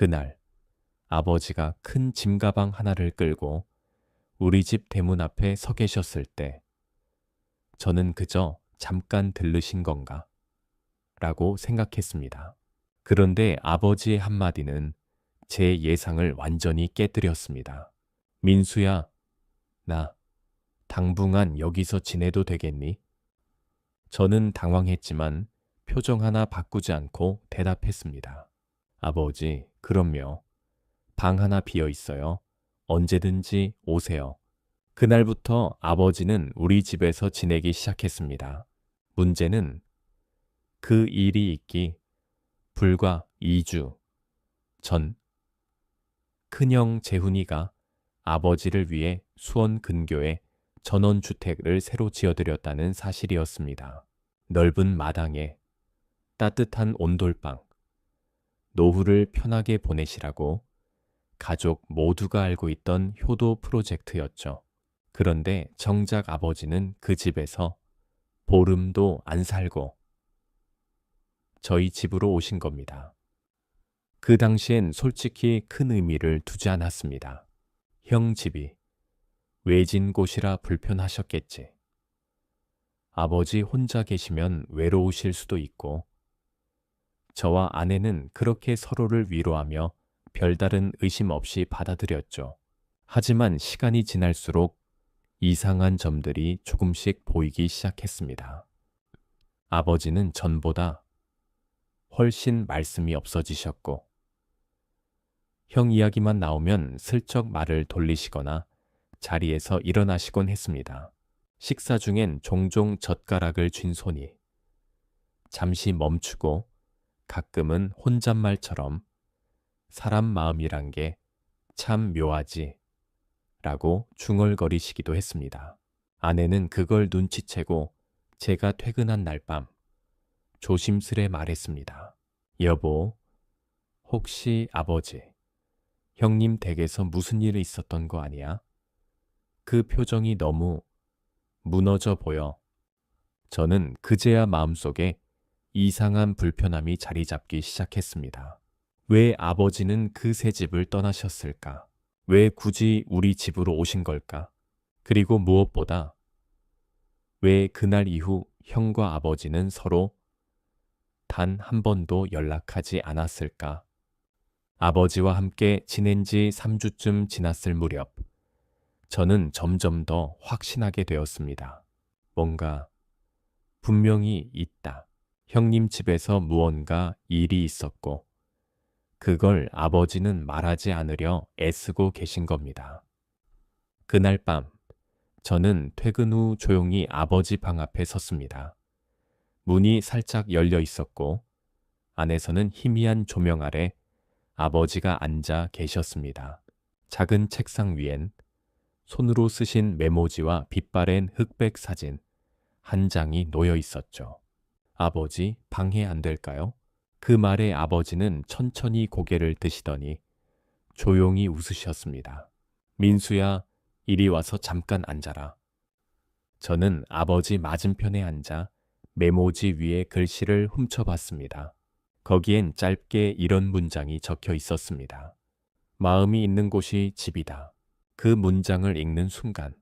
그날 아버지가 큰 짐가방 하나를 끌고 우리 집 대문 앞에 서 계셨을 때 저는 그저 잠깐 들르신 건가? 라고 생각했습니다. 그런데 아버지의 한마디는 제 예상을 완전히 깨뜨렸습니다. 민수야, 나 당분간 여기서 지내도 되겠니? 저는 당황했지만 표정 하나 바꾸지 않고 대답했습니다. 아버지, 그럼요. 방 하나 비어 있어요. 언제든지 오세요. 그날부터 아버지는 우리 집에서 지내기 시작했습니다. 문제는 그 일이 있기 불과 2주 전 큰형 재훈이가 아버지를 위해 수원 근교에 전원주택을 새로 지어드렸다는 사실이었습니다. 넓은 마당에 따뜻한 온돌방, 노후를 편하게 보내시라고 가족 모두가 알고 있던 효도 프로젝트였죠. 그런데 정작 아버지는 그 집에서 보름도 안 살고 저희 집으로 오신 겁니다. 그 당시엔 솔직히 큰 의미를 두지 않았습니다. 형 집이 외진 곳이라 불편하셨겠지. 아버지 혼자 계시면 외로우실 수도 있고, 저와 아내는 그렇게 서로를 위로하며 별다른 의심 없이 받아들였죠. 하지만 시간이 지날수록 이상한 점들이 조금씩 보이기 시작했습니다. 아버지는 전보다 훨씬 말씀이 없어지셨고, 형 이야기만 나오면 슬쩍 말을 돌리시거나 자리에서 일어나시곤 했습니다. 식사 중엔 종종 젓가락을 쥔 손이 잠시 멈추고 가끔은 혼잣말처럼 사람 마음이란 게 참 묘하지 라고 중얼거리시기도 했습니다. 아내는 그걸 눈치채고 제가 퇴근한 날 밤 조심스레 말했습니다. 여보, 혹시 아버지, 형님 댁에서 무슨 일이 있었던 거 아니야? 그 표정이 너무 무너져 보여. 저는 그제야 마음속에 이상한 불편함이 자리 잡기 시작했습니다. 왜 아버지는 그 새 집을 떠나셨을까? 왜 굳이 우리 집으로 오신 걸까? 그리고 무엇보다 왜 그날 이후 형과 아버지는 서로 단 한 번도 연락하지 않았을까? 아버지와 함께 지낸 지 3주쯤 지났을 무렵, 저는 점점 더 확신하게 되었습니다. 뭔가 분명히 있다. 형님 집에서 무언가 일이 있었고, 그걸 아버지는 말하지 않으려 애쓰고 계신 겁니다. 그날 밤, 저는 퇴근 후 조용히 아버지 방 앞에 섰습니다. 문이 살짝 열려 있었고, 안에서는 희미한 조명 아래 아버지가 앉아 계셨습니다. 작은 책상 위엔 손으로 쓰신 메모지와 빛바랜 흑백 사진 한 장이 놓여 있었죠. 아버지, 방해 안 될까요? 그 말에 아버지는 천천히 고개를 드시더니 조용히 웃으셨습니다. 민수야, 이리 와서 잠깐 앉아라. 저는 아버지 맞은편에 앉아 메모지 위에 글씨를 훔쳐봤습니다. 거기엔 짧게 이런 문장이 적혀 있었습니다. 마음이 있는 곳이 집이다. 그 문장을 읽는 순간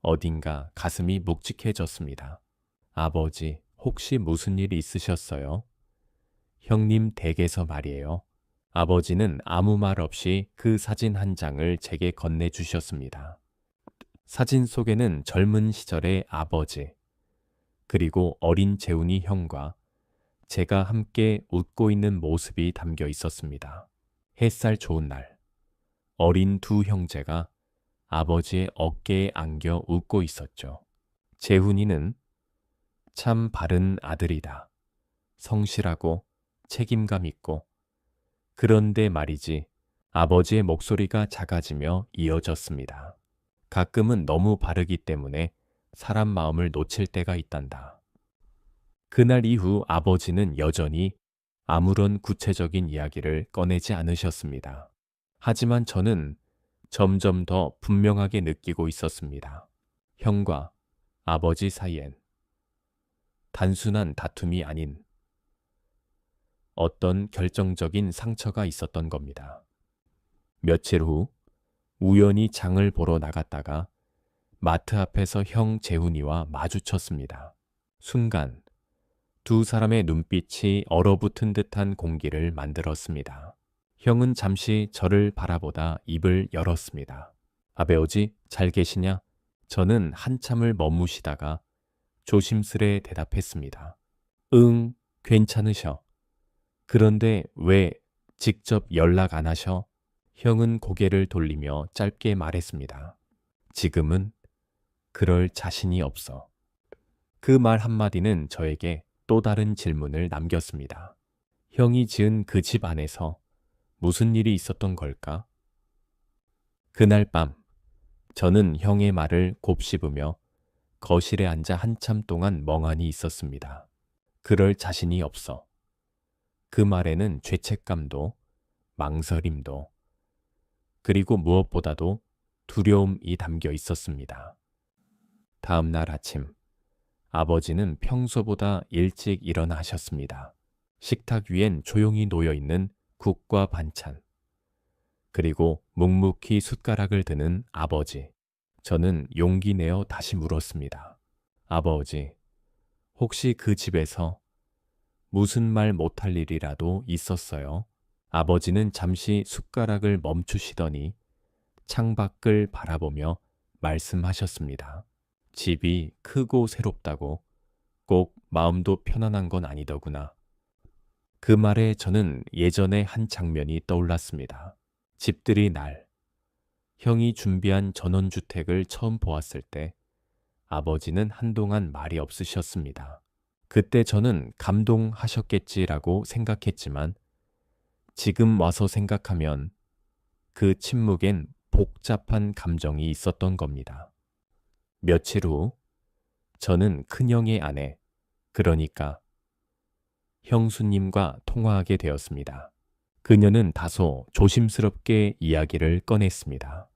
어딘가 가슴이 묵직해졌습니다. 아버지, 혹시 무슨 일이 있으셨어요? 형님 댁에서 말이에요. 아버지는 아무 말 없이 그 사진 한 장을 제게 건네주셨습니다. 사진 속에는 젊은 시절의 아버지, 그리고 어린 재훈이 형과 제가 함께 웃고 있는 모습이 담겨 있었습니다. 햇살 좋은 날, 어린 두 형제가 아버지의 어깨에 안겨 웃고 있었죠. 재훈이는 참 바른 아들이다. 성실하고 책임감 있고. 그런데 말이지, 아버지의 목소리가 작아지며 이어졌습니다. 가끔은 너무 바르기 때문에 사람 마음을 놓칠 때가 있단다. 그날 이후 아버지는 여전히 아무런 구체적인 이야기를 꺼내지 않으셨습니다. 하지만 저는 점점 더 분명하게 느끼고 있었습니다. 형과 아버지 사이엔 단순한 다툼이 아닌 어떤 결정적인 상처가 있었던 겁니다. 며칠 후 우연히 장을 보러 나갔다가 마트 앞에서 형 재훈이와 마주쳤습니다. 순간 두 사람의 눈빛이 얼어붙은 듯한 공기를 만들었습니다. 형은 잠시 저를 바라보다 입을 열었습니다. 아베오지, 잘 계시냐? 저는 한참을 머무시다가 조심스레 대답했습니다. 응, 괜찮으셔. 그런데 왜 직접 연락 안 하셔? 형은 고개를 돌리며 짧게 말했습니다. 지금은 그럴 자신이 없어. 그 말 한마디는 저에게 또 다른 질문을 남겼습니다. 형이 지은 그 집 안에서 무슨 일이 있었던 걸까? 그날 밤, 저는 형의 말을 곱씹으며 거실에 앉아 한참 동안 멍하니 있었습니다. 그럴 자신이 없어. 그 말에는 죄책감도, 망설임도, 그리고 무엇보다도 두려움이 담겨 있었습니다. 다음 날 아침, 아버지는 평소보다 일찍 일어나셨습니다. 식탁 위엔 조용히 놓여 있는 국과 반찬, 그리고 묵묵히 숟가락을 드는 아버지. 저는 용기 내어 다시 물었습니다. 아버지, 혹시 그 집에서 무슨 말 못할 일이라도 있었어요? 아버지는 잠시 숟가락을 멈추시더니 창밖을 바라보며 말씀하셨습니다. 집이 크고 새롭다고 꼭 마음도 편안한 건 아니더구나. 그 말에 저는 예전의 한 장면이 떠올랐습니다. 집들이 날, 형이 준비한 전원주택을 처음 보았을 때 아버지는 한동안 말이 없으셨습니다. 그때 저는 감동하셨겠지라고 생각했지만 지금 와서 생각하면 그 침묵엔 복잡한 감정이 있었던 겁니다. 며칠 후 저는 큰형의 아내, 그러니까 형수님과 통화하게 되었습니다. 그녀는 다소 조심스럽게 이야기를 꺼냈습니다.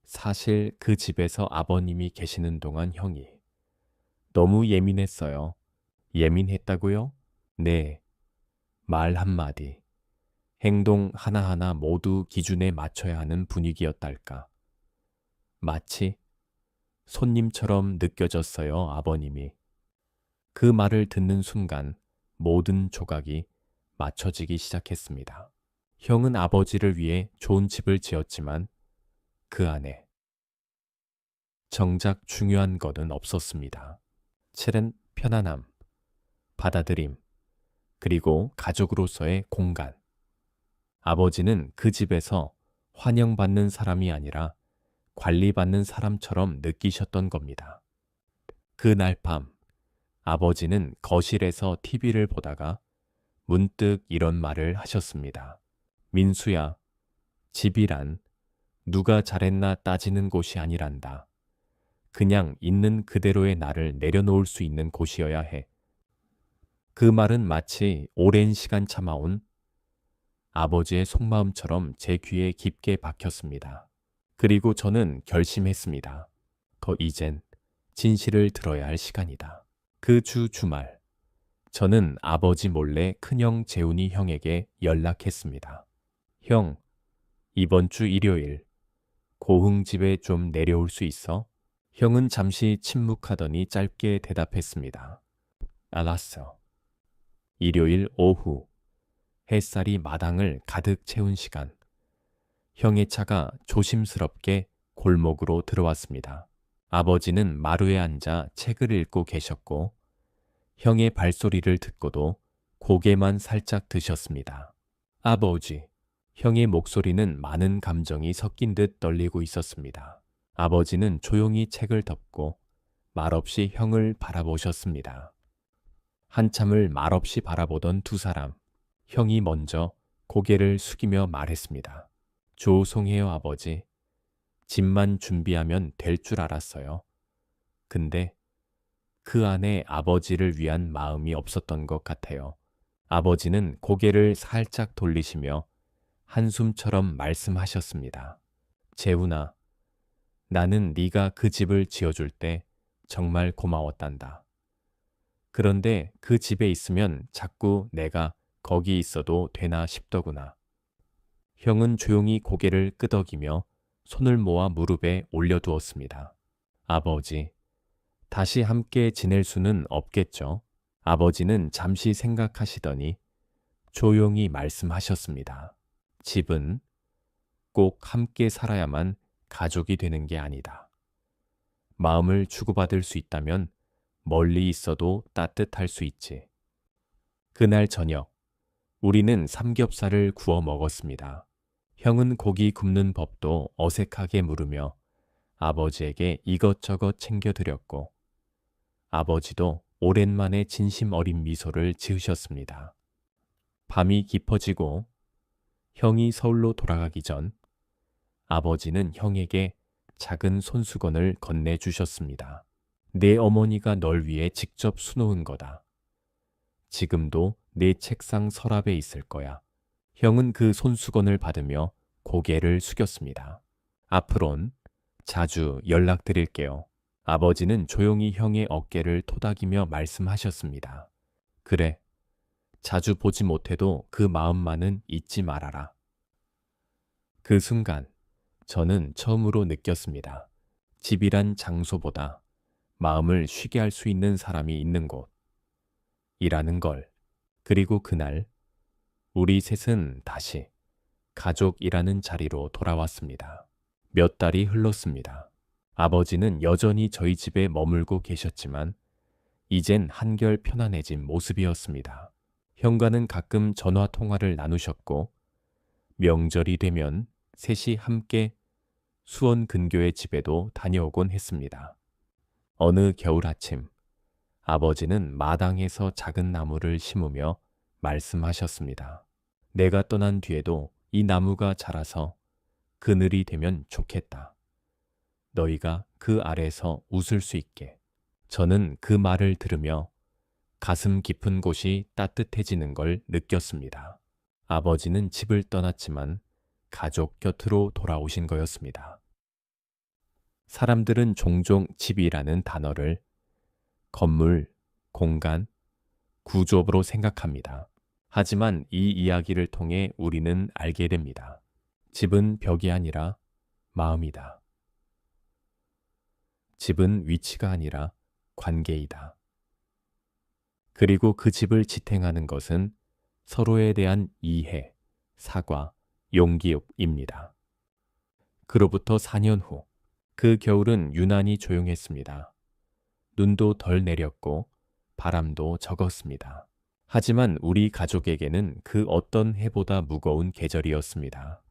사실 그 집에서 아버님이 계시는 동안 형이 너무 예민했어요. 예민했다고요? 네. 말 한마디, 행동 하나하나 모두 기준에 맞춰야 하는 분위기였달까. 마치 손님처럼 느껴졌어요, 아버님이. 그 말을 듣는 순간 모든 조각이 맞춰지기 시작했습니다. 형은 아버지를 위해 좋은 집을 지었지만 그 안에 정작 중요한 것은 없었습니다. 칠은 편안함, 받아들임, 그리고 가족으로서의 공간. 아버지는 그 집에서 환영받는 사람이 아니라 관리받는 사람처럼 느끼셨던 겁니다. 그날 밤, 아버지는 거실에서 TV를 보다가 문득 이런 말을 하셨습니다. 민수야, 집이란 누가 잘했나 따지는 곳이 아니란다. 그냥 있는 그대로의 나를 내려놓을 수 있는 곳이어야 해. 그 말은 마치 오랜 시간 참아온 아버지의 속마음처럼 제 귀에 깊게 박혔습니다. 그리고 저는 결심했습니다. 이젠 진실을 들어야 할 시간이다. 그 주말, 저는 아버지 몰래 큰형 재훈이 형에게 연락했습니다. 형, 이번 주 일요일 고흥 집에 좀 내려올 수 있어? 형은 잠시 침묵하더니 짧게 대답했습니다. 알았어. 일요일 오후, 햇살이 마당을 가득 채운 시간, 형의 차가 조심스럽게 골목으로 들어왔습니다. 아버지는 마루에 앉아 책을 읽고 계셨고 형의 발소리를 듣고도 고개만 살짝 드셨습니다. 아버지, 형의 목소리는 많은 감정이 섞인 듯 떨리고 있었습니다. 아버지는 조용히 책을 덮고 말없이 형을 바라보셨습니다. 한참을 말없이 바라보던 두 사람, 형이 먼저 고개를 숙이며 말했습니다. 조송해요, 아버지. 집만 준비하면 될 줄 알았어요. 근데 그 안에 아버지를 위한 마음이 없었던 것 같아요. 아버지는 고개를 살짝 돌리시며 한숨처럼 말씀하셨습니다. 재훈아, 나는 네가 그 집을 지어줄 때 정말 고마웠단다. 그런데 그 집에 있으면 자꾸 내가 거기 있어도 되나 싶더구나. 형은 조용히 고개를 끄덕이며 손을 모아 무릎에 올려두었습니다. 아버지, 다시 함께 지낼 수는 없겠죠? 아버지는 잠시 생각하시더니 조용히 말씀하셨습니다. 집은 꼭 함께 살아야만 가족이 되는 게 아니다. 마음을 주고받을 수 있다면 멀리 있어도 따뜻할 수 있지. 그날 저녁, 우리는 삼겹살을 구워 먹었습니다. 형은 고기 굽는 법도 어색하게 물으며 아버지에게 이것저것 챙겨드렸고, 아버지도 오랜만에 진심 어린 미소를 지으셨습니다. 밤이 깊어지고 형이 서울로 돌아가기 전 아버지는 형에게 작은 손수건을 건네주셨습니다. 내 어머니가 널 위해 직접 수놓은 거다. 지금도 내 책상 서랍에 있을 거야. 형은 그 손수건을 받으며 고개를 숙였습니다. 앞으론 자주 연락드릴게요. 아버지는 조용히 형의 어깨를 토닥이며 말씀하셨습니다. 그래, 자주 보지 못해도 그 마음만은 잊지 말아라. 그 순간 저는 처음으로 느꼈습니다. 집이란 장소보다 마음을 쉬게 할 수 있는 사람이 있는 곳이라는 걸. 그리고 그날 우리 셋은 다시 가족이라는 자리로 돌아왔습니다. 몇 달이 흘렀습니다. 아버지는 여전히 저희 집에 머물고 계셨지만 이젠 한결 편안해진 모습이었습니다. 형과는 가끔 전화 통화를 나누셨고 명절이 되면 셋이 함께 수원 근교의 집에도 다녀오곤 했습니다. 어느 겨울 아침, 아버지는 마당에서 작은 나무를 심으며 말씀하셨습니다. 내가 떠난 뒤에도 이 나무가 자라서 그늘이 되면 좋겠다. 너희가 그 아래서 웃을 수 있게. 저는 그 말을 들으며 가슴 깊은 곳이 따뜻해지는 걸 느꼈습니다. 아버지는 집을 떠났지만 가족 곁으로 돌아오신 거였습니다. 사람들은 종종 집이라는 단어를 건물, 공간, 구조로 생각합니다. 하지만 이 이야기를 통해 우리는 알게 됩니다. 집은 벽이 아니라 마음이다. 집은 위치가 아니라 관계이다. 그리고 그 집을 지탱하는 것은 서로에 대한 이해, 사과, 용기입니다. 그로부터 4년 후, 그 겨울은 유난히 조용했습니다. 눈도 덜 내렸고 바람도 적었습니다. 하지만 우리 가족에게는 그 어떤 해보다 무거운 계절이었습니다.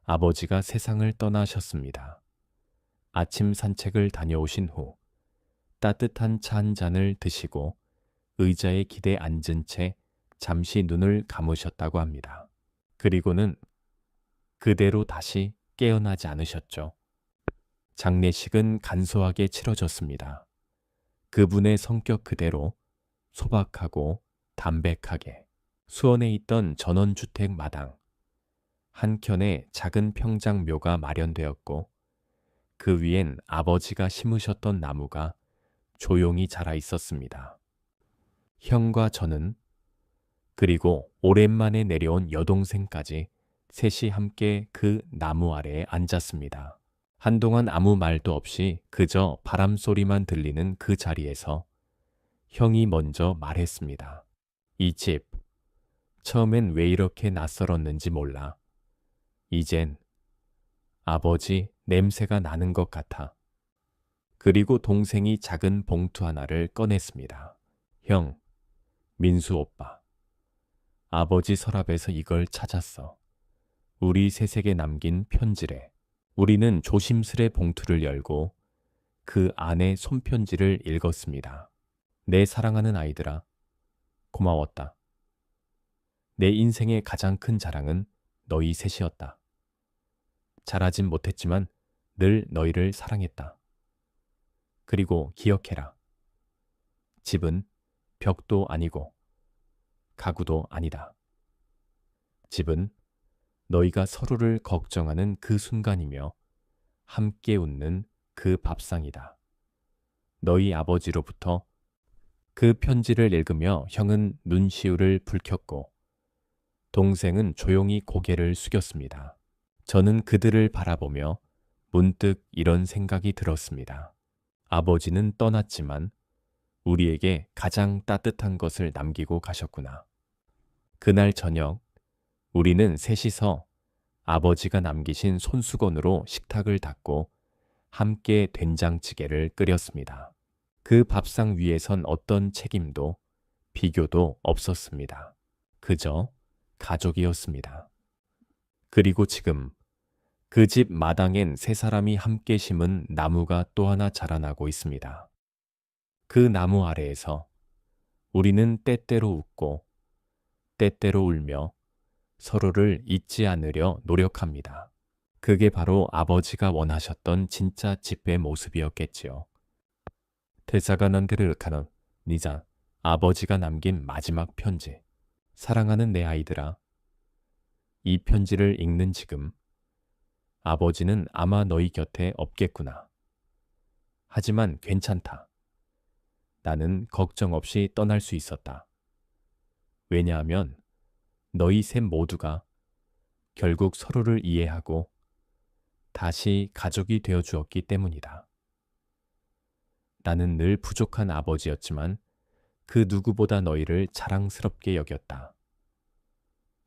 아버지가 세상을 떠나셨습니다. 아침 산책을 다녀오신 후 따뜻한 차 한 잔을 드시고 의자에 기대 앉은 채 잠시 눈을 감으셨다고 합니다. 그리고는 그대로 다시 깨어나지 않으셨죠. 장례식은 간소하게 치러졌습니다. 그분의 성격 그대로 소박하고 담백하게. 수원에 있던 전원주택 마당 한켠에 작은 평장묘가 마련되었고 그 위엔 아버지가 심으셨던 나무가 조용히 자라 있었습니다. 형과 저는 그리고 오랜만에 내려온 여동생까지 셋이 함께 그 나무 아래에 앉았습니다. 한동안 아무 말도 없이 그저 바람 소리만 들리는 그 자리에서 형이 먼저 말했습니다. 이 집, 처음엔 왜 이렇게 낯설었는지 몰라. 이젠 아버지 냄새가 나는 것 같아. 그리고 동생이 작은 봉투 하나를 꺼냈습니다. 형, 민수 오빠. 아버지 서랍에서 이걸 찾았어. 우리 셋에게 남긴 편지래. 우리는 조심스레 봉투를 열고 그 안에 손편지를 읽었습니다. 내 사랑하는 아이들아, 고마웠다. 내 인생의 가장 큰 자랑은 너희 셋이었다. 잘하진 못했지만 늘 너희를 사랑했다. 그리고 기억해라. 집은 벽도 아니고 가구도 아니다. 집은 너희가 서로를 걱정하는 그 순간이며 함께 웃는 그 밥상이다. 너희 아버지로부터 그 편지를 읽으며 형은 눈시울을 붉혔고 동생은 조용히 고개를 숙였습니다. 저는 그들을 바라보며 문득 이런 생각이 들었습니다. 아버지는 떠났지만 우리에게 가장 따뜻한 것을 남기고 가셨구나. 그날 저녁 우리는 셋이서 아버지가 남기신 손수건으로 식탁을 닦고 함께 된장찌개를 끓였습니다. 그 밥상 위에선 어떤 책임도 비교도 없었습니다. 그저 가족이었습니다. 그리고 지금 그 집 마당엔 세 사람이 함께 심은 나무가 또 하나 자라나고 있습니다. 그 나무 아래에서 우리는 때때로 웃고 때때로 울며 서로를 잊지 않으려 노력합니다. 그게 바로 아버지가 원하셨던 진짜 집의 모습이었겠지요. 대사가난데르카는 니자, 아버지가 남긴 마지막 편지. 사랑하는 내 아이들아, 이 편지를 읽는 지금 아버지는 아마 너희 곁에 없겠구나. 하지만 괜찮다. 나는 걱정 없이 떠날 수 있었다. 왜냐하면 너희 셋 모두가 결국 서로를 이해하고 다시 가족이 되어 주었기 때문이다. 나는 늘 부족한 아버지였지만 그 누구보다 너희를 자랑스럽게 여겼다.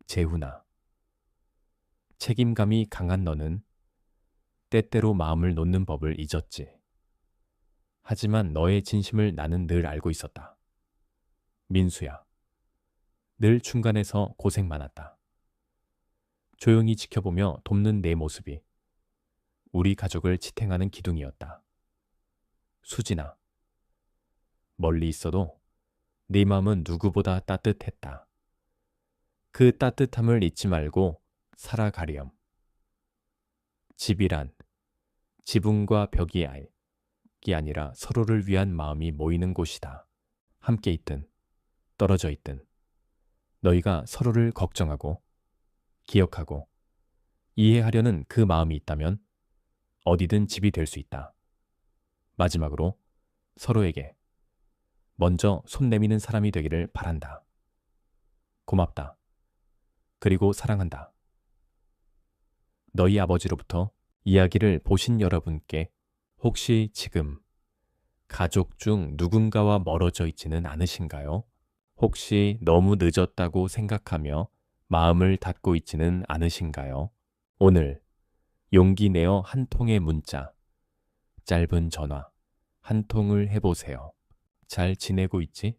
재훈아, 책임감이 강한 너는 때때로 마음을 놓는 법을 잊었지. 하지만 너의 진심을 나는 늘 알고 있었다. 민수야, 늘 중간에서 고생 많았다. 조용히 지켜보며 돕는 내 모습이 우리 가족을 지탱하는 기둥이었다. 수진아, 멀리 있어도 네 마음은 누구보다 따뜻했다. 그 따뜻함을 잊지 말고 살아가렴. 집이란 지붕과 벽이 아니라 서로를 위한 마음이 모이는 곳이다. 함께 있든 떨어져 있든 너희가 서로를 걱정하고 기억하고 이해하려는 그 마음이 있다면 어디든 집이 될 수 있다. 마지막으로 서로에게 먼저 손 내미는 사람이 되기를 바란다. 고맙다. 그리고 사랑한다. 너희 아버지로부터 이야기를 보신 여러분께 혹시 지금 가족 중 누군가와 멀어져 있지는 않으신가요? 혹시 너무 늦었다고 생각하며 마음을 닫고 있지는 않으신가요? 오늘 용기 내어 한 통의 문자, 짧은 전화, 한 통을 해보세요. 잘 지내고 있지?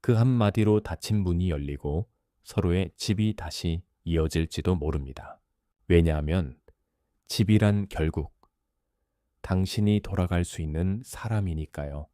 그 한마디로 닫힌 문이 열리고 서로의 집이 다시 이어질지도 모릅니다. 왜냐하면 집이란 결국 당신이 돌아갈 수 있는 사람이니까요.